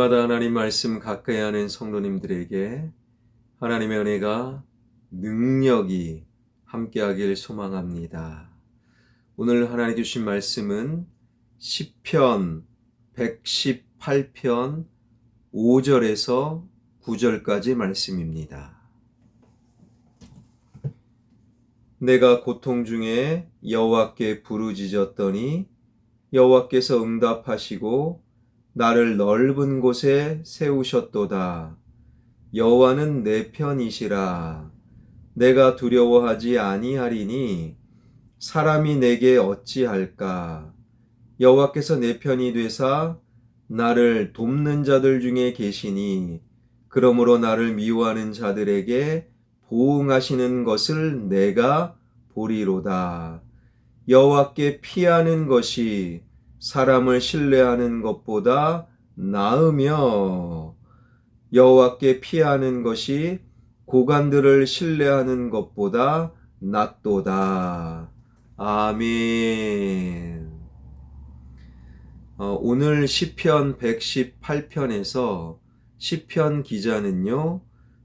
날마다 하나님 말씀 가까이 하는 성도님들에게 하나님의 은혜가 능력이 함께하길 소망합니다. 오늘 하나님 주신 말씀은 시편 118편 5절에서 9절까지 말씀입니다. 내가 고통 중에 여호와께 부르짖었더니 여호와께서 응답하시고 나를 넓은 곳에 세우셨도다. 여호와는 내 편이시라. 내가 두려워하지 아니하리니 사람이 내게 어찌할까. 여호와께서 내 편이 되사 나를 돕는 자들 중에 계시니 그러므로 나를 미워하는 자들에게 보응하시는 것을 내가 보리로다. 여호와께 피하는 것이 사람을 신뢰하는 것보다 나으며 여호와께 피하는 것이 고관들을 신뢰하는 것보다 낫도다. 아멘. 오늘 시편 118편에서 시편 기자는요,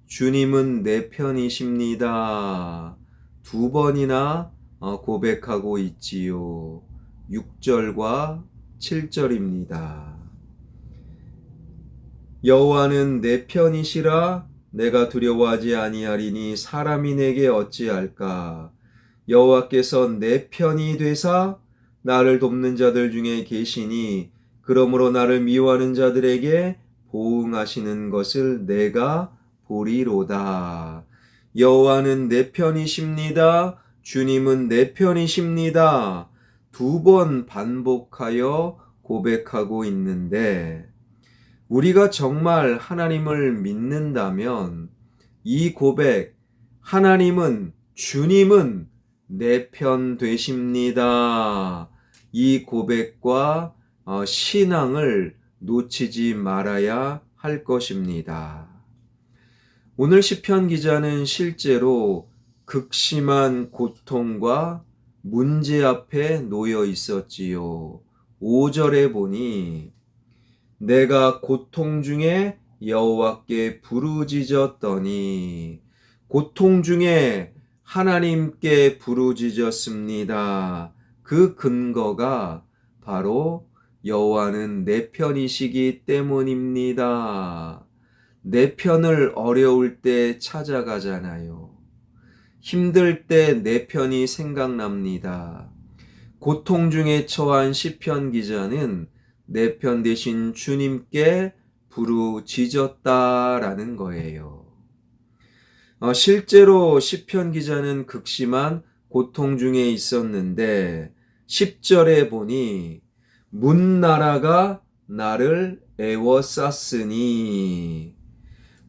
주님은 내 편이십니다. 두 번이나 고백하고 있지요. 6절과 7절입니다. 여호와는 내 편이시라. 내가 두려워하지 아니하리니 사람이 내게 어찌할까. 여호와께서 내 편이 되사 나를 돕는 자들 중에 계시니 그러므로 나를 미워하는 자들에게 보응하시는 것을 내가 보리로다. 여호와는 내 편이십니다. 주님은 내 편이십니다. 두 번 반복하여 고백하고 있는데, 우리가 정말 하나님을 믿는다면 이 고백, 하나님은, 주님은 내 편 되십니다. 이 고백과 신앙을 놓치지 말아야 할 것입니다. 오늘 시편 기자는 실제로 극심한 고통과 문제 앞에 놓여 있었지요. 5절에 보니 내가 고통 중에 여호와께 부르짖었더니, 고통 중에 하나님께 부르짖었습니다. 그 근거가 바로 여호와는 내 편이시기 때문입니다. 내 편을 어려울 때 찾아가잖아요. 힘들 때 내 편이 생각납니다. 고통 중에 처한 시편 기자는 내 편 되신 주님께 부르짖었다라는 거예요. 실제로 시편 기자는 극심한 고통 중에 있었는데 10절에 보니 문나라가 나를 애워쌌으니,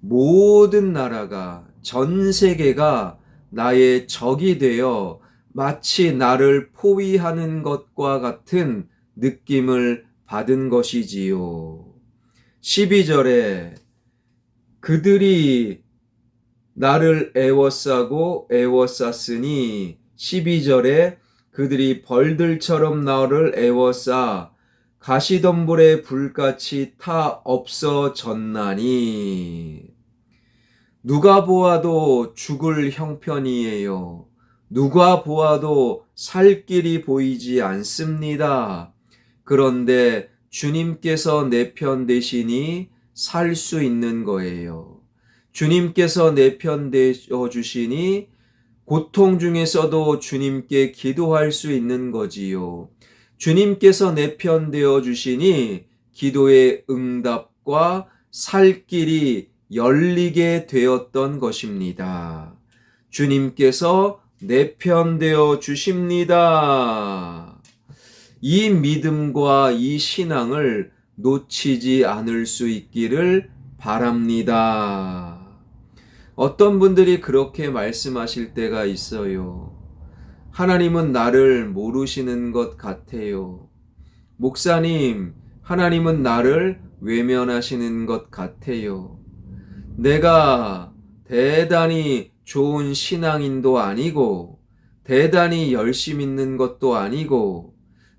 모든 나라가, 전 세계가 나의 적이 되어 마치 나를 포위하는 것과 같은 느낌을 받은 것이지요. 12절에 그들이 나를 애워싸고 애워쌌으니, 12절에 그들이 벌들처럼 나를 애워싸 가시덤불의 불같이 타 없어졌나니. 누가 보아도 죽을 형편이에요. 누가 보아도 살 길이 보이지 않습니다. 그런데 주님께서 내 편 되시니 살 수 있는 거예요. 주님께서 내 편 되어 주시니 고통 중에서도 주님께 기도할 수 있는 거지요. 주님께서 내 편 되어 주시니 기도의 응답과 살 길이 열리게 되었던 것입니다. 주님께서 내 편 되어 주십니다. 이 믿음과 이 신앙을 놓치지 않을 수 있기를 바랍니다. 어떤 분들이 그렇게 말씀하실 때가 있어요. 하나님은 나를 모르시는 것 같아요. 목사님, 하나님은 나를 외면하시는 것 같아요. 내가 대단히 좋은 신앙인도 아니고 대단히 열심 있는 것도 아니고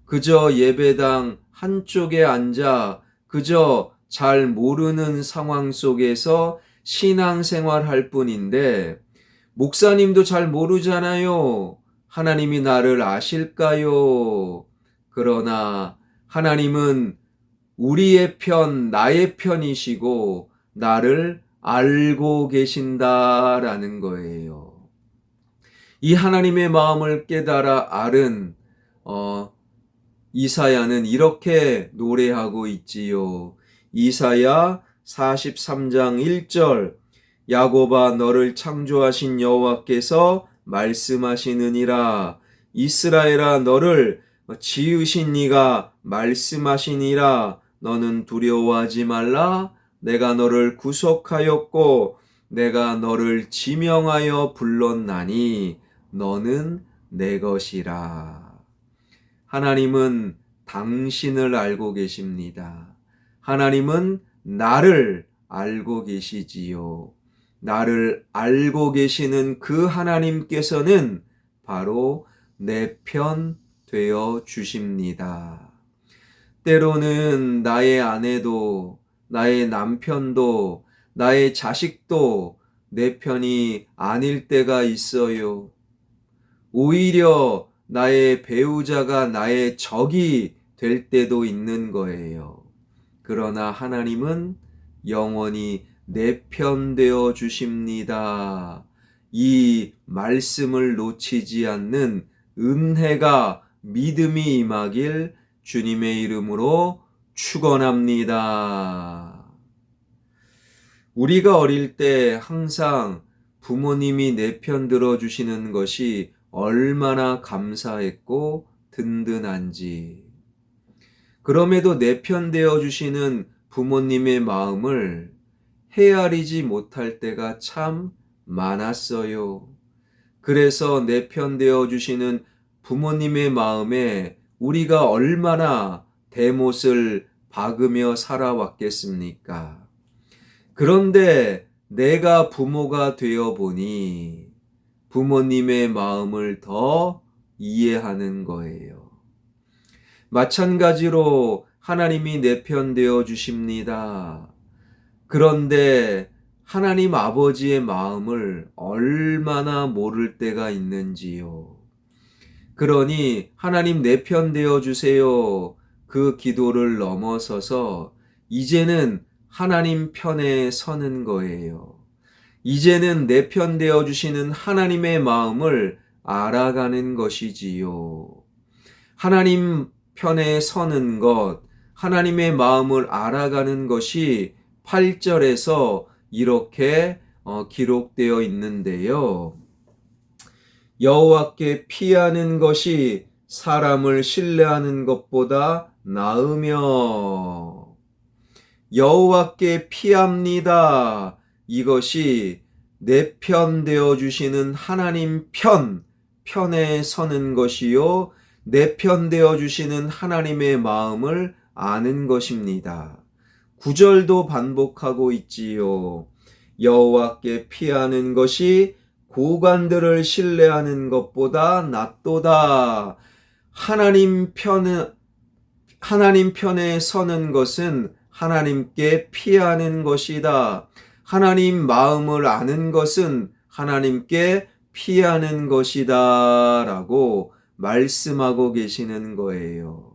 그저 예배당 한쪽에 앉아 그저 잘 모르는 상황 속에서 신앙생활 할 뿐인데, 목사님도 잘 모르잖아요. 하나님이 나를 아실까요? 그러나 하나님은 우리의 편, 나의 편이시고 나를 알고 계신다라는 거예요. 이 하나님의 마음을 깨달아 알은 이사야는 이렇게 노래하고 있지요. 이사야 43장 1절, 야곱아 너를 창조하신 여호와께서 말씀하시느니라. 이스라엘아 너를 지으신 이가 말씀하시니라. 너는 두려워하지 말라. 내가 너를 구속하였고 내가 너를 지명하여 불렀나니 너는 내 것이라. 하나님은 당신을 알고 계십니다. 하나님은 나를 알고 계시지요. 나를 알고 계시는 그 하나님께서는 바로 내 편 되어 주십니다. 때로는 나의 아내도, 나의 남편도, 나의 자식도 내 편이 아닐 때가 있어요. 오히려 나의 배우자가 나의 적이 될 때도 있는 거예요. 그러나 하나님은 영원히 내 편 되어 주십니다. 이 말씀을 놓치지 않는 은혜가 믿음이 임하길 주님의 이름으로 축원합니다. 우리가 어릴 때 항상 부모님이 내 편 들어 주시는 것이 얼마나 감사했고 든든한지. 그럼에도 내 편 되어 주시는 부모님의 마음을 헤아리지 못할 때가 참 많았어요. 그래서 내 편 되어 주시는 부모님의 마음에 우리가 얼마나 대못을 박으며 살아왔겠습니까? 그런데 내가 부모가 되어 보니 부모님의 마음을 더 이해하는 거예요. 마찬가지로 하나님이 내 편 되어 주십니다. 그런데 하나님 아버지의 마음을 얼마나 모를 때가 있는지요. 그러니 하나님 내 편 되어 주세요. 그 기도를 넘어서서 이제는 하나님 편에 서는 거예요. 이제는 내 편 되어 주시는 하나님의 마음을 알아가는 것이지요. 하나님 편에 서는 것, 하나님의 마음을 알아가는 것이 8절에서 이렇게 기록되어 있는데요. 여호와께 피하는 것이 사람을 신뢰하는 것보다 나으며 여호와께 피합니다. 이것이 내 편 되어 주시는 하나님 편에 서는 것이요. 내 편 되어 주시는 하나님의 마음을 아는 것입니다. 9절도 반복하고 있지요. 여호와께 피하는 것이 고관들을 신뢰하는 것보다 낫도다. 하나님 편에 서는 것은 하나님께 피하는 것이다. 하나님 마음을 아는 것은 하나님께 피하는 것이다. 라고 말씀하고 계시는 거예요.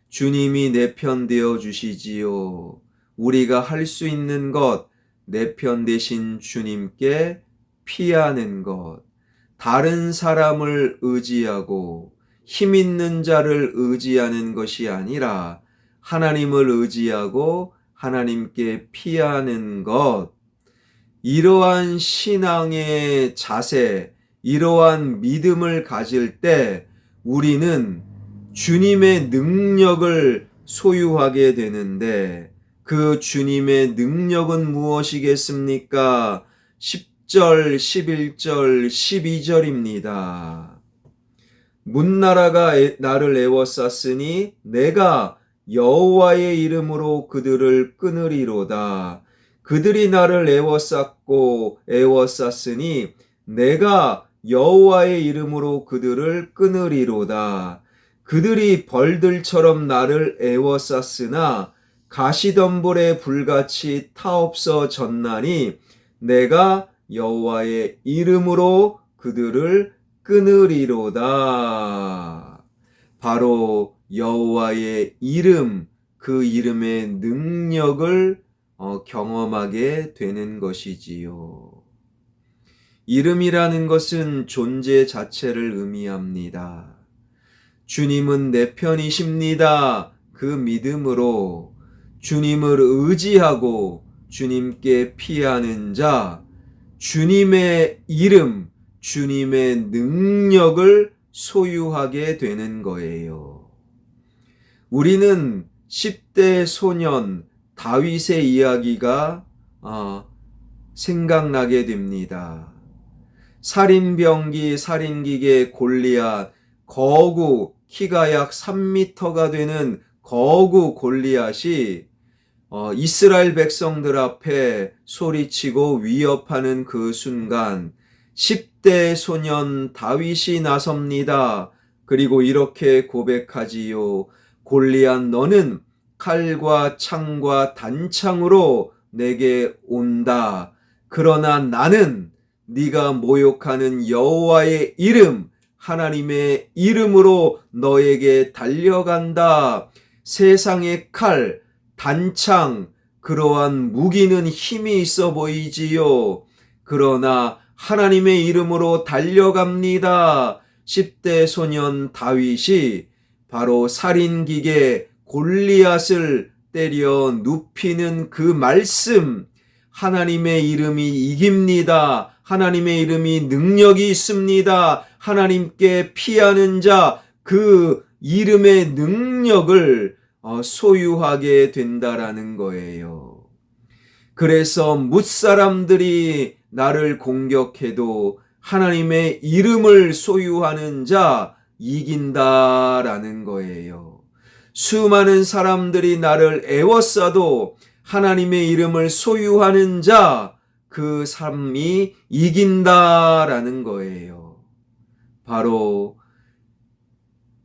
주님이 내 편 되어 주시지요. 우리가 할 수 있는 것, 내 편 되신 주님께 피하는 것, 다른 사람을 의지하고 힘 있는 자를 의지하는 것이 아니라 하나님을 의지하고 하나님께 피하는 것, 이러한 신앙의 자세, 이러한 믿음을 가질 때 우리는 주님의 능력을 소유하게 되는데 그 주님의 능력은 무엇이겠습니까? 10절, 11절, 12절입니다. 문나라가 나를 애워쌌으니 내가 여호와의 이름으로 그들을 끊으리로다. 그들이 나를 애워쌌으니 내가 여호와의 이름으로 그들을 끊으리로다. 그들이 벌들처럼 나를 애워쌌으나 가시덤불에 불같이 타없어졌나니 내가 여호와의 이름으로 그들을 끊으리로다. 바로 여호와의 이름, 그 이름의 능력을 경험하게 되는 것이지요. 이름이라는 것은 존재 자체를 의미합니다. 주님은 내 편이십니다. 그 믿음으로 주님을 의지하고 주님께 피하는 자, 주님의 이름, 주님의 능력을 소유하게 되는 거예요. 우리는 10대 소년 다윗의 이야기가 생각나게 됩니다. 살인병기 살인기계 골리앗, 거구 키가 약 3m가 되는 거구 골리앗이 이스라엘 백성들 앞에 소리치고 위협하는 그 순간 10대 소년 다윗이 나섭니다. 그리고 이렇게 고백하지요. 골리앗, 너는 칼과 창과 단창으로 내게 온다. 그러나 나는 네가 모욕하는 여호와의 이름, 하나님의 이름으로 너에게 달려간다. 세상의 칼, 단창, 그러한 무기는 힘이 있어 보이지요. 그러나 하나님의 이름으로 달려갑니다. 10대 소년 다윗이 바로 살인기계 골리앗을 때려 눕히는 그 말씀, 하나님의 이름이 이깁니다. 하나님의 이름이 능력이 있습니다. 하나님께 피하는 자, 그 이름의 능력을 소유하게 된다라는 거예요. 그래서 뭇사람들이 나를 공격해도 하나님의 이름을 소유하는 자 이긴다라는 거예요. 수많은 사람들이 나를 애워싸도 하나님의 이름을 소유하는 자, 그 삶이 이긴다라는 거예요. 바로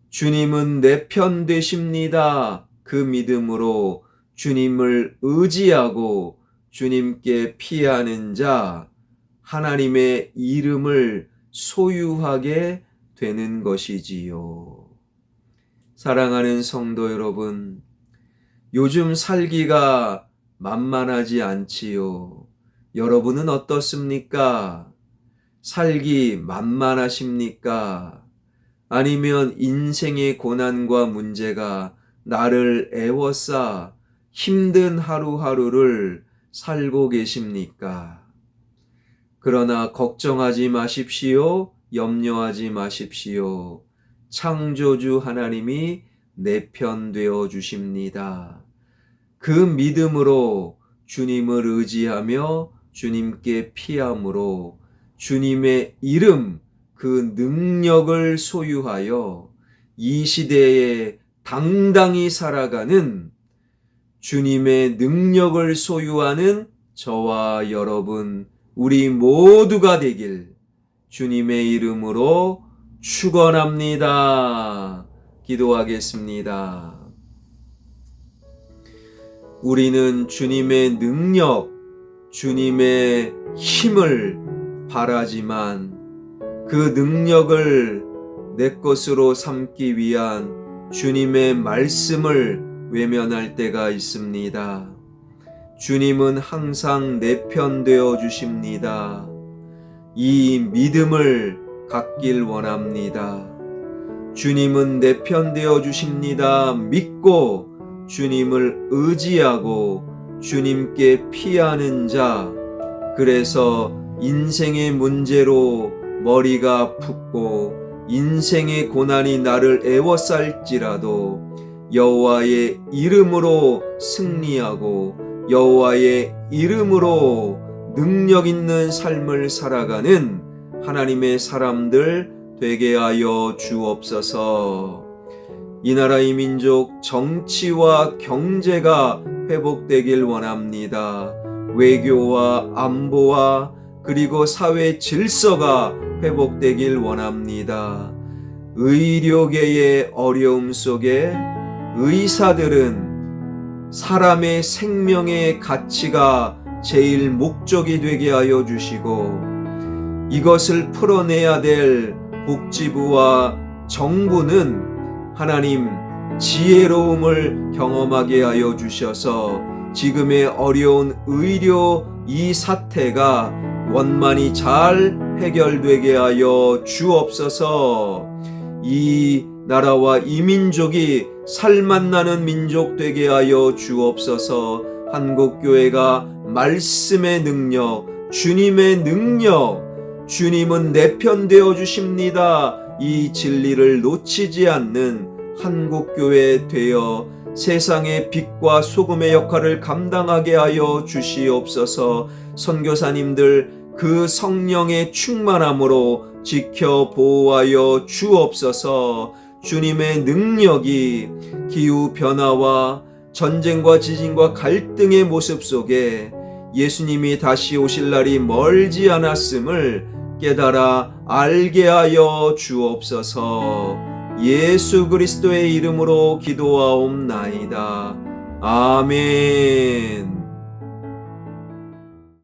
주님은 내 편 되십니다. 그 믿음으로 주님을 의지하고 주님께 피하는 자, 하나님의 이름을 소유하게 되는 것이지요. 사랑하는 성도 여러분, 요즘 살기가 만만하지 않지요. 여러분은 어떻습니까? 살기 만만하십니까? 아니면 인생의 고난과 문제가 나를 애워싸 힘든 하루하루를 살고 계십니까? 그러나 걱정하지 마십시오. 염려하지 마십시오. 창조주 하나님이 내 편 되어 주십니다. 그 믿음으로 주님을 의지하며 주님께 피함으로 주님의 이름, 그 능력을 소유하여 이 시대에 당당히 살아가는 주님의 능력을 소유하는 저와 여러분, 우리 모두가 되길 주님의 이름으로 축원합니다. 기도하겠습니다. 우리는 주님의 능력, 주님의 힘을 바라지만 그 능력을 내 것으로 삼기 위한 주님의 말씀을 외면할 때가 있습니다. 주님은 항상 내 편 되어 주십니다. 이 믿음을 갖길 원합니다. 주님은 내 편 되어 주십니다. 믿고 주님을 의지하고 주님께 피하는 자, 그래서 인생의 문제로 머리가 붓고 인생의 고난이 나를 애워쌀지라도 여호와의 이름으로 승리하고 여호와의 이름으로 능력 있는 삶을 살아가는 하나님의 사람들 되게 하여 주옵소서. 이 나라 이 민족 정치와 경제가 회복되길 원합니다. 외교와 안보와 그리고 사회 질서가 회복되길 원합니다. 의료계의 어려움 속에 의사들은 사람의 생명의 가치가 제일 목적이 되게 하여 주시고, 이것을 풀어내야 될 복지부와 정부는 하나님 지혜로움을 경험하게 하여 주셔서 지금의 어려운 의료 이 사태가 원만히 잘 해결되게 하여 주옵소서. 이 나라와 이 민족이 살맛나는 민족 되게 하여 주옵소서. 한국교회가 말씀의 능력, 주님의 능력, 주님은 내 편 되어 주십니다. 이 진리를 놓치지 않는 한국교회 되어 세상의 빛과 소금의 역할을 감당하게 하여 주시옵소서. 선교사님들 그 성령의 충만함으로 지켜 보호하여 주옵소서. 주님의 능력이 기후 변화와 전쟁과 지진과 갈등의 모습 속에 예수님이 다시 오실 날이 멀지 않았음을 깨달아 알게 하여 주옵소서. 예수 그리스도의 이름으로 기도하옵나이다. 아멘.